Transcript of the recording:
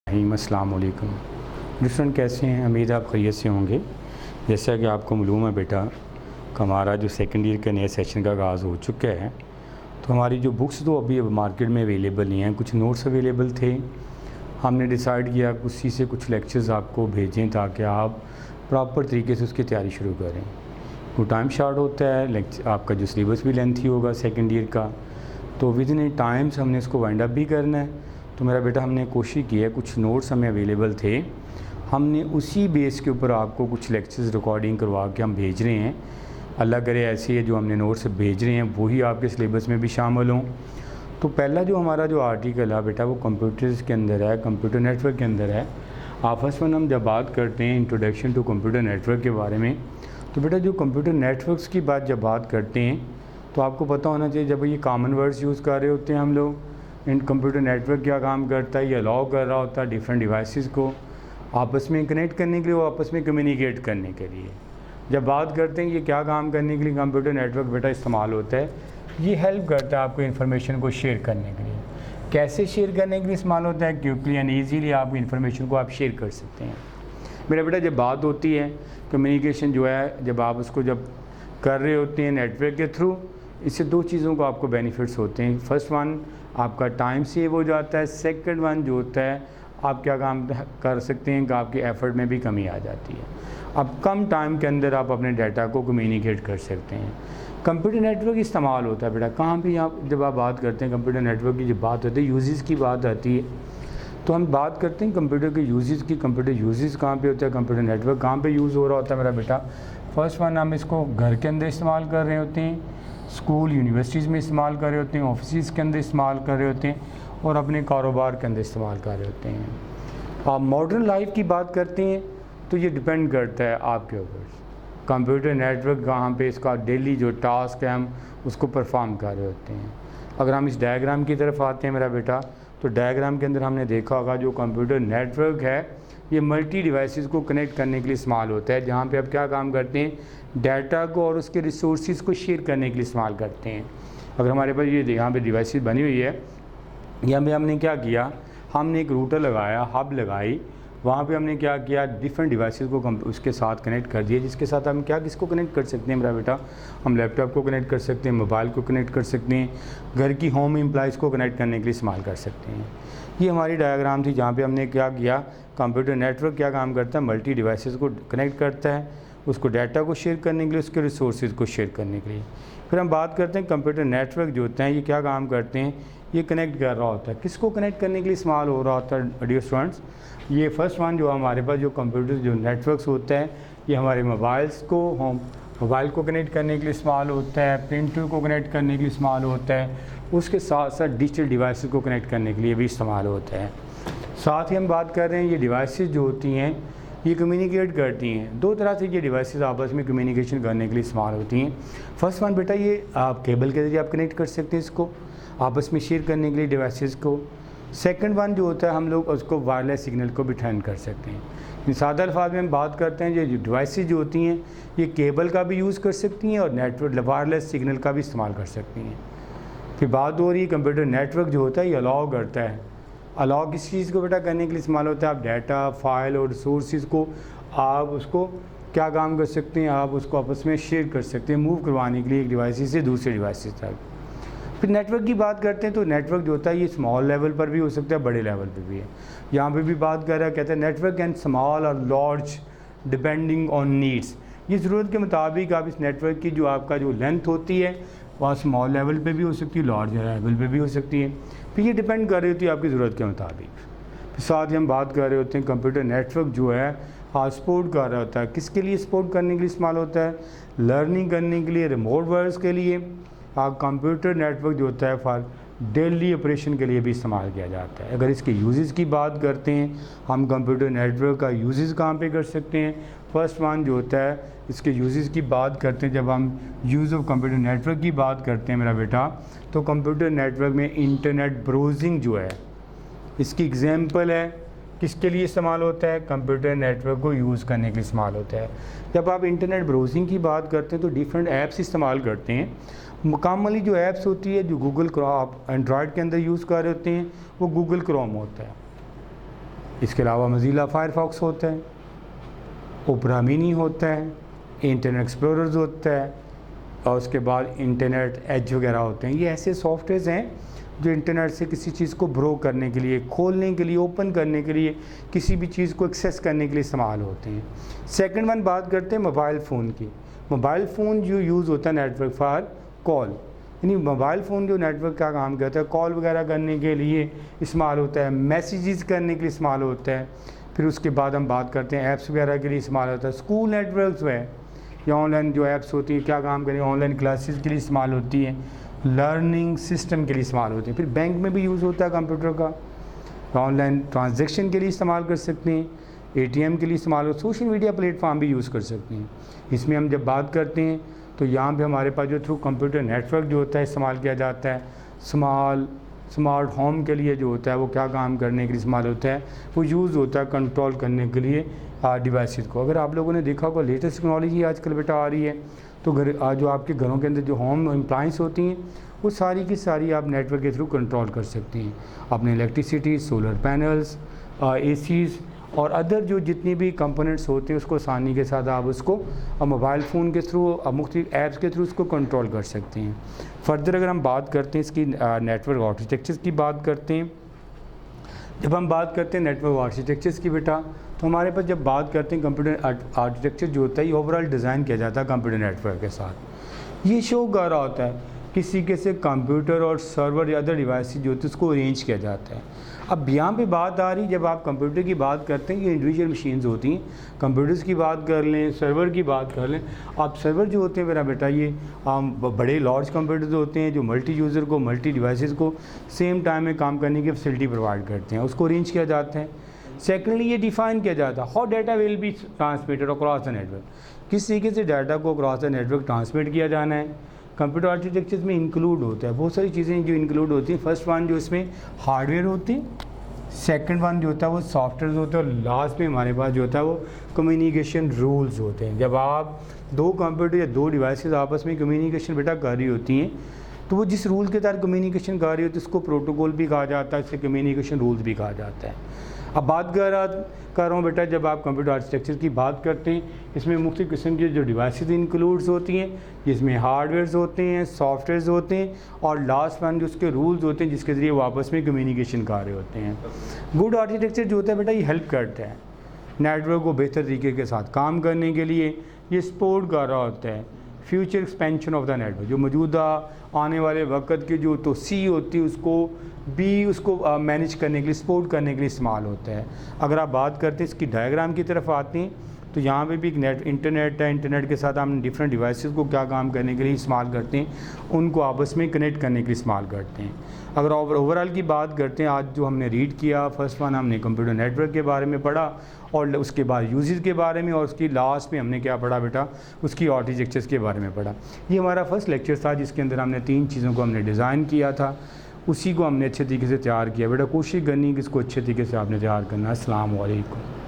अस्सलाम वालेकुम। स्टूडेंट कैसे हैं? उम्मीद आप खैरियत से होंगे। जैसा कि आपको मालूम है बेटा कि हमारा जो सेकेंड ईयर के नए सेशन का आगाज़ हो चुका है, तो हमारी जो बुक्स तो अभी मार्केट में अवेलेबल नहीं हैं, कुछ नोट्स अवेलेबल थे। हमने डिसाइड किया उसी से कुछ लेक्चर्स आपको भेजें ताकि आप प्रॉपर तरीके से उसकी तैयारी शुरू करें। तो टाइम शॉर्ट होता है, आपका जो सिलेबस भी लेंथी होगा सेकेंड ईयर का, तो विद इन टाइम्स हमने इसको वाइंड अप भी करना है। तो मेरा बेटा हमने कोशिश की है, कुछ नोट्स हमें अवेलेबल थे, हमने उसी बेस के ऊपर आपको कुछ लेक्चर्स रिकॉर्डिंग करवा के हम भेज रहे हैं। अल्लाह करे ऐसी है जो हमने नोट्स भेज रहे हैं वही आपके सिलेबस में भी शामिल हों। तो पहला जो हमारा जो आर्टिकल है बेटा वो कंप्यूटर्स के अंदर है, कंप्यूटर नेटवर्क के अंदर है। आपस में हम जब बात करते हैं इंट्रोडक्शन टू कंप्यूटर नेटवर्क के बारे में, तो बेटा जो कंप्यूटर नेटवर्क्स की जब बात करते हैं तो आपको पता होना चाहिए, जब ये कॉमन वर्ड्स यूज़ कर रहे होते हैं हम लोग, इन कंप्यूटर नेटवर्क क्या काम करता है, ये अलाउ कर रहा होता है डिफरेंट डिवाइसेस को आपस में कनेक्ट करने के लिए, वो आपस में कम्युनिकेट करने के लिए। जब बात करते हैं ये क्या काम करने के लिए कंप्यूटर नेटवर्क बेटा इस्तेमाल होता है, ये हेल्प करता है आपको इन्फॉर्मेशन को शेयर करने के लिए। कैसे शेयर करने के लिए इस्तेमाल होता है? क्विकली एंड ईजीली आप इन्फॉर्मेशन को आप शेयर कर सकते हैं। मेरा बेटा जब बात होती है कम्युनिकेशन जो है, जब आप उसको जब कर रहे होते हैं नेटवर्क के थ्रू, इससे दो चीज़ों को आपको बेनिफिट्स होते हैं। फर्स्ट वन आपका टाइम सेव हो जाता है, सेकंड वन जो होता है आप क्या काम कर सकते हैं कि आपके एफर्ट में भी कमी आ जाती है। अब कम टाइम के अंदर आप अपने डाटा को कम्युनिकेट कर सकते हैं। कंप्यूटर नेटवर्क इस्तेमाल होता है बेटा कहाँ पे? यहाँ जब आप बात करते हैं कंप्यूटर नेटवर्क की, जब बात होती है यूजेस की बात आती है, तो हम बात करते हैं कंप्यूटर के यूजेस की। कंप्यूटर यूजेस कहाँ पे होता है, कंप्यूटर नेटवर्क कहाँ पे यूज़ हो रहा होता है मेरा बेटा? फर्स्ट वन हम इसको घर के अंदर इस्तेमाल कर रहे होते हैं, स्कूल यूनिवर्सिटीज़ में इस्तेमाल कर रहे होते हैं, ऑफिस के अंदर इस्तेमाल कर रहे होते हैं, और अपने कारोबार के अंदर इस्तेमाल कर रहे होते हैं। आप मॉडर्न लाइफ की बात करते हैं तो ये डिपेंड करता है आपके ऊपर, कंप्यूटर नेटवर्क कहाँ पे इसका डेली जो टास्क है हम उसको परफॉर्म कर रहे होते हैं। अगर हम इस डायग्राम की तरफ आते हैं मेरा बेटा, तो डायग्राम के अंदर हमने देखा होगा जो कंप्यूटर नेटवर्क है ये मल्टी डिवाइसेस को कनेक्ट करने के लिए इस्तेमाल होता है, जहाँ पे आप क्या काम करते हैं, डाटा को और उसके रिसोर्सेज को शेयर करने के लिए इस्तेमाल करते हैं। अगर हमारे पास ये यहाँ पे डिवाइसेस बनी हुई है, यहाँ पे हमने क्या किया, हमने एक रूटर लगाया, हब लगाई, वहाँ पे हमने क्या किया, डिफरेंट डिवाइसेस को उसके साथ कनेक्ट कर दिया, जिसके साथ हम क्या किसको कनेक्ट कर सकते हैं मेरा बेटा? हम लैपटॉप को कनेक्ट कर सकते हैं, मोबाइल को कनेक्ट कर सकते हैं, घर की होम एम्प्लॉइज़ को कनेक्ट करने के लिए इस्तेमाल कर सकते हैं। ये हमारी डायग्राम थी जहाँ पे हमने क्या किया, कंप्यूटर नेटवर्क क्या काम करता है, मल्टी डिवाइसेस को कनेक्ट करता है, उसको डाटा को शेयर करने के लिए, उसके रिसोर्सेज को शेयर करने के लिए। फिर हम बात करते हैं कंप्यूटर नेटवर्क जो होते हैं ये क्या काम करते हैं, ये कनेक्ट कर रहा होता है, किसको कनेक्ट करने के लिए इस्तेमाल हो रहा होता है डियर स्टूडेंट्स? ये फर्स्ट वन जो हमारे पास जो कंप्यूटर जो नेटवर्क्स होते हैं ये हमारे मोबाइल्स को, होम मोबाइल को कनेक्ट करने के लिए इस्तेमाल होता है, प्रिंटर को कनेक्ट करने के लिए इस्तेमाल होता है, उसके साथ साथ डिजिटल डिवाइसेस को कनेक्ट करने के लिए भी इस्तेमाल होता है। साथ ही हम बात कर रहे हैं ये डिवाइसेस जो होती हैं ये कम्युनिकेट करती हैं। दो तरह से ये डिवाइसेस आपस में कम्युनिकेशन करने के लिए इस्तेमाल होती हैं। फर्स्ट वन बेटा ये आप केबल के जरिए आप कनेक्ट कर सकते हैं इसको आपस में शेयर करने के लिए डिवाइसेस को। सेकंड वन जो होता है हम लोग उसको वायरलेस सिग्नल को भी टर्न कर सकते हैं। सादा अल्फाज में हम बात करते हैं ये डिवाइसेस जो होती हैं ये केबल का भी यूज़ कर सकती हैं और नेटवर्क वायरलेस सिग्नल का भी इस्तेमाल कर सकती हैं। फिर बात हो रही है कंप्यूटर नेटवर्क जो होता है ये अलाउ करता है, अलाउ किस चीज़ को बेटा करने के लिए इस्तेमाल होता है? आप डाटा, फाइल और रिसोर्सेज को आप उसको क्या काम कर सकते हैं, आप उसको आपस में शेयर कर सकते हैं, मूव करवाने के लिए एक डिवाइस से दूसरे डिवाइस तक। फिर नेटवर्क की बात करते हैं तो नेटवर्क जो होता है ये स्मॉल लेवल पर भी हो सकता है, बड़े लेवल पर भी है। यहाँ पे भी बात कर रहा है, कहते हैं नेटवर्क एंड स्मॉल और लार्ज डिपेंडिंग ऑन नीड्स। ये ज़रूरत के मुताबिक आप इस नेटवर्क की जो आपका जो लेंथ होती है वहाँ स्मॉल लेवल पे भी हो सकती है, लार्ज लेवल पे भी हो सकती है। फिर ये डिपेंड कर रही होती है आपकी ज़रूरत के मुताबिक। फिर साथ ही हम बात कर रहे होते हैं कंप्यूटर नेटवर्क जो है सपोर्ट कर रहा होता है, किसके लिए सपोर्ट करने के लिए इस्तेमाल होता है? लर्निंग करने के लिए, रिमोट वर्क्स के लिए। कंप्यूटर नेटवर्क जो होता है फॉर डेली ऑपरेशन के लिए भी इस्तेमाल किया जाता है। अगर इसके यूजेस की बात करते हैं हम कंप्यूटर नेटवर्क का यूजेस कहाँ पे कर सकते हैं? फर्स्ट वन जो होता है इसके यूजेस की बात करते हैं, जब हम यूज़ ऑफ कंप्यूटर नेटवर्क की बात करते हैं मेरा बेटा, तो कंप्यूटर नेटवर्क में इंटरनेट ब्राउजिंग जो है इसकी एग्जांपल है, किसके लिए इस्तेमाल होता है? कंप्यूटर नेटवर्क को यूज़ करने के लिए इस्तेमाल होता है। जब आप इंटरनेट ब्राउजिंग की बात करते हैं तो डिफरेंट ऐप्स इस्तेमाल करते हैं। मुकामली जो ऐप्स होती है, जो गूगल क्रोम आप एंड्रॉयड के अंदर यूज़ कर रहे होते हैं, वो गूगल क्रोम होता है। इसके अलावा मोज़िला फायरफॉक्स होता है, ओपेरा मिनी होता है, इंटरनेट एक्सप्लोरर्स होता है, और उसके बाद इंटरनेट एज वगैरह होते हैं। ये ऐसे सॉफ्टवेयर्स हैं जो इंटरनेट से किसी चीज़ को ब्रो करने के लिए, खोलने के लिए, ओपन करने के लिए, किसी भी चीज़ को एक्सेस करने के लिए इस्तेमाल होते हैं। सेकंड वन बात करते हैं मोबाइल फ़ोन की। मोबाइल फ़ोन जो यूज़ होता है नेटवर्क फॉर कॉल, यानी मोबाइल फ़ोन जो नेटवर्क का काम करता है, कॉल वगैरह करने के लिए इस्तेमाल होता है, मैसेजेस करने के लिए इस्तेमाल होता है। फिर उसके बाद हम बात करते हैं ऐप्स वगैरह के लिए इस्तेमाल होता है। स्कूल नेटवर्क्स है या ऑनलाइन जो ऐप्स होती हैं क्या काम करें, ऑनलाइन क्लासेस के लिए इस्तेमाल होती हैं, लर्निंग सिस्टम के लिए इस्तेमाल होती हैं। फिर बैंक में भी यूज़ होता है कंप्यूटर का, ऑनलाइन ट्रांजैक्शन के लिए इस्तेमाल कर सकते हैं, एटीएम के लिए इस्तेमाल हो, सोशल मीडिया प्लेटफॉर्म भी यूज़ कर सकते हैं। इसमें हम जब बात करते हैं तो यहाँ पे हमारे पास जो थ्रू कंप्यूटर नेटवर्क जो होता है इस्तेमाल किया जाता है। स्मार्ट होम के लिए जो होता है वो क्या काम करने के लिए इस्तेमाल होता है, वो यूज़ होता है कंट्रोल करने के लिए डिवाइसेस को। अगर आप लोगों ने देखा होगा लेटेस्ट टेक्नोलॉजी आजकल बेटा आ रही है, तो जो आपके घरों के अंदर जो होम अप्लायंस होती हैं वो सारी की सारी आप नेटवर्क के थ्रू कंट्रोल कर सकती हैं। अपने इलेक्ट्रिसिटी, सोलर पैनल्स, एसीज़ और अदर जो जितनी भी कंपोनेंट्स होते हैं उसको आसानी के साथ आप उसको मोबाइल फ़ोन के थ्रू, मुख्तलिफ ऐप्स के थ्रू उसको कंट्रोल कर सकते हैं। फर्दर अगर हम बात करते हैं इसकी नेटवर्क आर्किटेक्चर्स की बात करते हैं, जब हम बात करते हैं नेटवर्क आर्किटेक्चर्स की बेटा, तो हमारे पास जब बात करते हैं कंप्यूटर आर्किटेक्चर जो होता है ये ओवरऑल डिज़ाइन किया जाता है कंप्यूटर नेटवर्क के साथ। ये शो कर रहा होता है किसी के से कंप्यूटर और सर्वर या अदर डिवाइस जो होती है उसको अरेंज किया जाता है। अब यहाँ पे बात आ रही, जब आप कंप्यूटर की बात करते हैं ये इंडिविजुअल मशीन्स होती हैं, कंप्यूटर्स की बात कर लें, सर्वर की बात कर लें। आप सर्वर जो होते हैं मेरा बेटा ये बड़े लार्ज कंप्यूटर्स होते हैं जो मल्टी यूज़र को, मल्टी डिवाइसेस को सेम टाइम में काम करने की फैसिलिटी प्रोवाइड करते हैं, उसको अरेंज किया जाता है। सेकेंडली ये डिफ़ाइन किया जाता है how data will be transmitted across the network, किस तरीके से डाटा को अक्रॉस द नेटवर्क ट्रांसमिट किया जाना है। कंप्यूटर आर्किटेक्चर में इंक्लूड होता है बहुत सारी चीज़ें जो इंक्लूड होती हैं। फर्स्ट वन जो इसमें हार्डवेयर होती है, सेकंड वन जो होता है वो सॉफ्टवेयर होते हैं, और लास्ट में हमारे पास जो होता है वो कम्युनिकेशन रूल्स होते हैं। जब आप दो कंप्यूटर या दो डिवाइसेस आपस में कम्युनिकेशन बेटा कर रही होती हैं तो वो जिस रूल के तहत कम्युनिकेशन कर रही होती है उसको प्रोटोकॉल भी कहा जाता है, इससे कम्युनिकेशन रूल्स भी कहा जाता है। अब बात कर रहा हूँ बेटा, जब आप कंप्यूटर आर्किटेक्चर की बात करते हैं इसमें मुख्तलिफ किस्म की जो डिवाइसेस इंक्लूड्स होती हैं, जिसमें हार्डवेयर्स होते हैं, सॉफ्टवेयर्स होते हैं, और लास्ट वन जो उसके रूल्स होते हैं जिसके ज़रिए वो आपस में कम्युनिकेशन कर रहे होते हैं। गुड आर्किटेक्चर जो होता है बेटा ये हेल्प करता है नेटवर्क को बेहतर तरीके के साथ काम करने के लिए, ये सपोर्ट कर रहा होता है future expansion of the network, जो मौजूदा आने वाले वक्त की जो तोसी होती है उसको मैनेज करने के लिए, सपोर्ट करने के लिए इस्तेमाल होता है। अगर आप बात करते हैं इसकी डायग्राम की तरफ आते हैं तो यहाँ पे भी एक इंटरनेट है, इंटरनेट के साथ हम डिफरेंट डिवाइसेस को क्या काम करने के लिए इस्तेमाल करते हैं, उनको आपस में कनेक्ट करने के लिए इस्तेमाल करते हैं। अगर ओवरऑल की बात करते हैं, आज जो हमने रीड किया, फर्स्ट वन हमने कंप्यूटर नेटवर्क के बारे में पढ़ा, और उसके बाद यूजेस के बारे में, और उसकी लास्ट में हमने क्या पढ़ा बेटा, उसकी आर्किटेक्चर्स के बारे में पढ़ा। ये हमारा फर्स्ट लेक्चर था जिसके अंदर हमने 3 चीज़ों को हमने डिज़ाइन किया था, उसी को हमने अच्छे तरीके से तैयार किया बेटा। कोशिश करनी कि इसको अच्छे तरीके से आपने तैयार करना है। अस्सलाम वालेकुम।